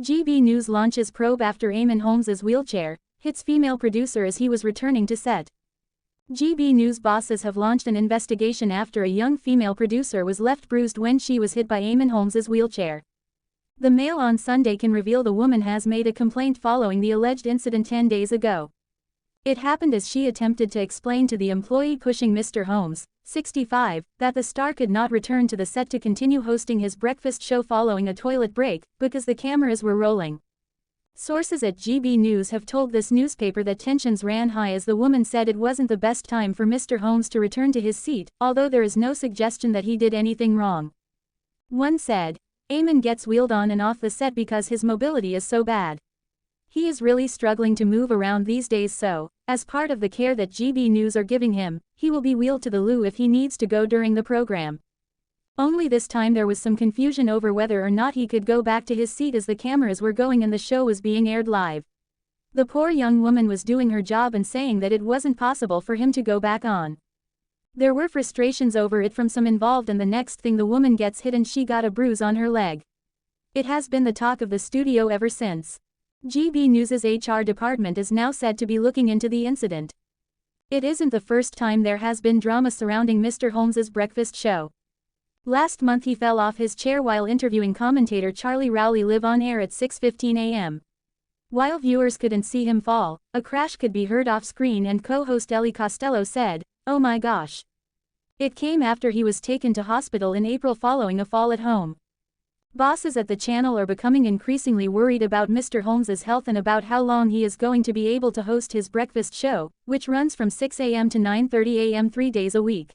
GB News launches probe after Eamonn Holmes' wheelchair hits female producer as he was returning to set. GB News bosses have launched an investigation after a young female producer was left bruised when she was hit by Eamonn Holmes' wheelchair. The Mail on Sunday can reveal the woman has made a complaint following the alleged incident 10 days ago. It happened as she attempted to explain to the employee pushing Mr. Holmes, 65, that the star could not return to the set to continue hosting his breakfast show following a toilet break, because the cameras were rolling. Sources at GB News have told this newspaper that tensions ran high as the woman said it wasn't the best time for Mr. Holmes to return to his seat, although there is no suggestion that he did anything wrong. One said, "Eamonn gets wheeled on and off the set because his mobility is so bad. He is really struggling to move around these days, so, as part of the care that GB News are giving him, he will be wheeled to the loo if he needs to go during the program." Only this time there was some confusion over whether or not he could go back to his seat as the cameras were going and the show was being aired live. The poor young woman was doing her job and saying that it wasn't possible for him to go back on. There were frustrations over it from some involved, and the next thing the woman gets hit and she got a bruise on her leg. It has been the talk of the studio ever since. GB News's HR department is now said to be looking into the incident. It isn't the first time there has been drama surrounding Mr. Holmes' breakfast show. Last month he fell off his chair while interviewing commentator Charlie Rowley live on air at 6:15 a.m. While viewers couldn't see him fall, a crash could be heard off screen, and co-host Ellie Costello said, "Oh my gosh." It came after he was taken to hospital in April following a fall at home. Bosses at the channel are becoming increasingly worried about Mr. Holmes' health and about how long he is going to be able to host his breakfast show, which runs from 6 a.m. to 9:30 a.m. 3 days a week.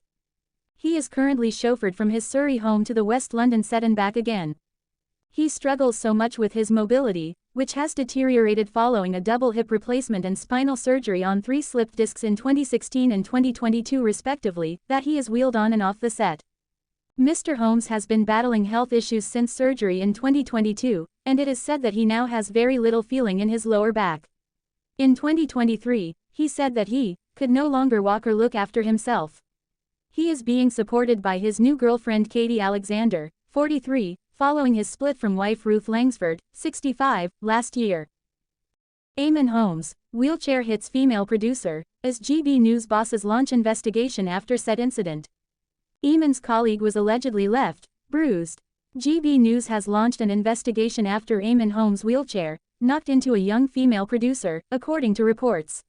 He is currently chauffeured from his Surrey home to the West London set and back again. He struggles so much with his mobility, which has deteriorated following a double hip replacement and spinal surgery on 3 slipped discs in 2016 and 2022 respectively, that he is wheeled on and off the set. Mr. Holmes has been battling health issues since surgery in 2022, and it is said that he now has very little feeling in his lower back. In 2023, he said that he could no longer walk or look after himself. He is being supported by his new girlfriend Katie Alexander, 43, following his split from wife Ruth Langsford, 65, last year. Eamonn Holmes, wheelchair hits female producer, as GB News bosses launch investigation after set incident. Eamonn's colleague was allegedly left bruised. GB News has launched an investigation after Eamonn Holmes' wheelchair knocked into a young female producer, according to reports.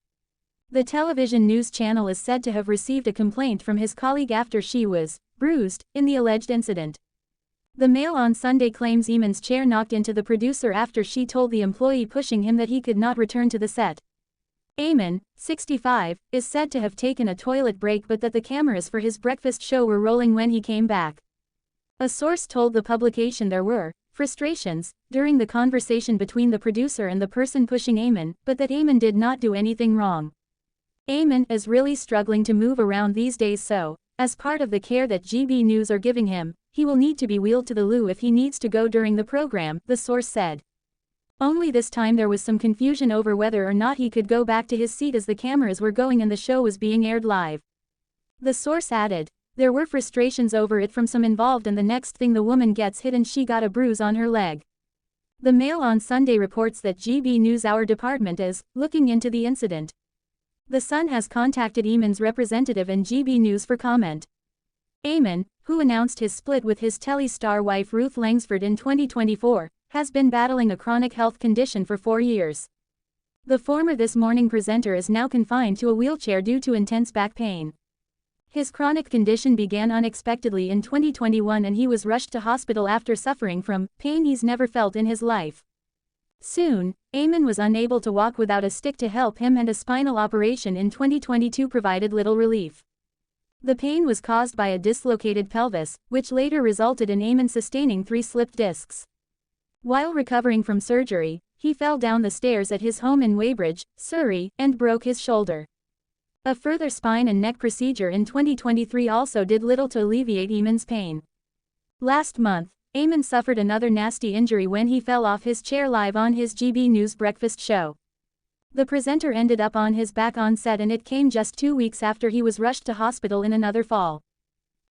The television news channel is said to have received a complaint from his colleague after she was bruised in the alleged incident. The Mail on Sunday claims Eamonn's chair knocked into the producer after she told the employee pushing him that he could not return to the set. Eamonn, 65, is said to have taken a toilet break, but that the cameras for his breakfast show were rolling when he came back. A source told the publication there were frustrations during the conversation between the producer and the person pushing Eamonn, but that Eamonn did not do anything wrong. Eamonn is really struggling to move around these days, so, as part of the care that GB News are giving him, he will need to be wheeled to the loo if he needs to go during the program, the source said. Only this time there was some confusion over whether or not he could go back to his seat as the cameras were going and the show was being aired live. The source added, "There were frustrations over it from some involved, and the next thing the woman gets hit and she got a bruise on her leg." The Mail on Sunday reports that GB News our department is looking into the incident. The Sun has contacted Eamonn's representative and GB News for comment. Eamonn, who announced his split with his telestar wife Ruth Langsford in 2024, has been battling a chronic health condition for 4 years. The former This Morning presenter is now confined to a wheelchair due to intense back pain. His chronic condition began unexpectedly in 2021 and he was rushed to hospital after suffering from pain he's never felt in his life. Soon, Eamonn was unable to walk without a stick to help him, and a spinal operation in 2022 provided little relief. The pain was caused by a dislocated pelvis, which later resulted in Eamonn sustaining 3 slipped discs. While recovering from surgery, he fell down the stairs at his home in Weybridge, Surrey, and broke his shoulder. A further spine and neck procedure in 2023 also did little to alleviate Eamonn's pain. Last month, Eamonn suffered another nasty injury when he fell off his chair live on his GB News breakfast show. The presenter ended up on his back on set, and it came just 2 weeks after he was rushed to hospital in another fall.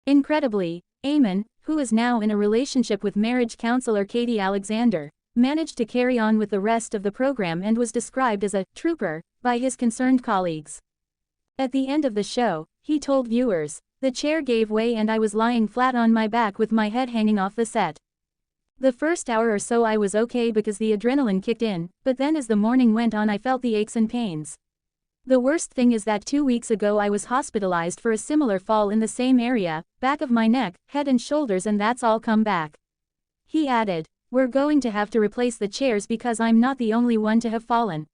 Incredibly, Eamonn, who is now in a relationship with marriage counselor Katie Alexander, managed to carry on with the rest of the program and was described as a trooper by his concerned colleagues. At the end of the show, he told viewers, "The chair gave way and I was lying flat on my back with my head hanging off the set. The first hour or so I was okay because the adrenaline kicked in, but then as the morning went on I felt the aches and pains. The worst thing is that 2 weeks ago I was hospitalized for a similar fall in the same area, back of my neck, head and shoulders, and that's all come back." He added, "We're going to have to replace the chairs because I'm not the only one to have fallen."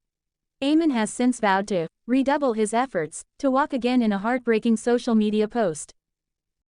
Eamonn has since vowed to redouble his efforts to walk again in a heartbreaking social media post.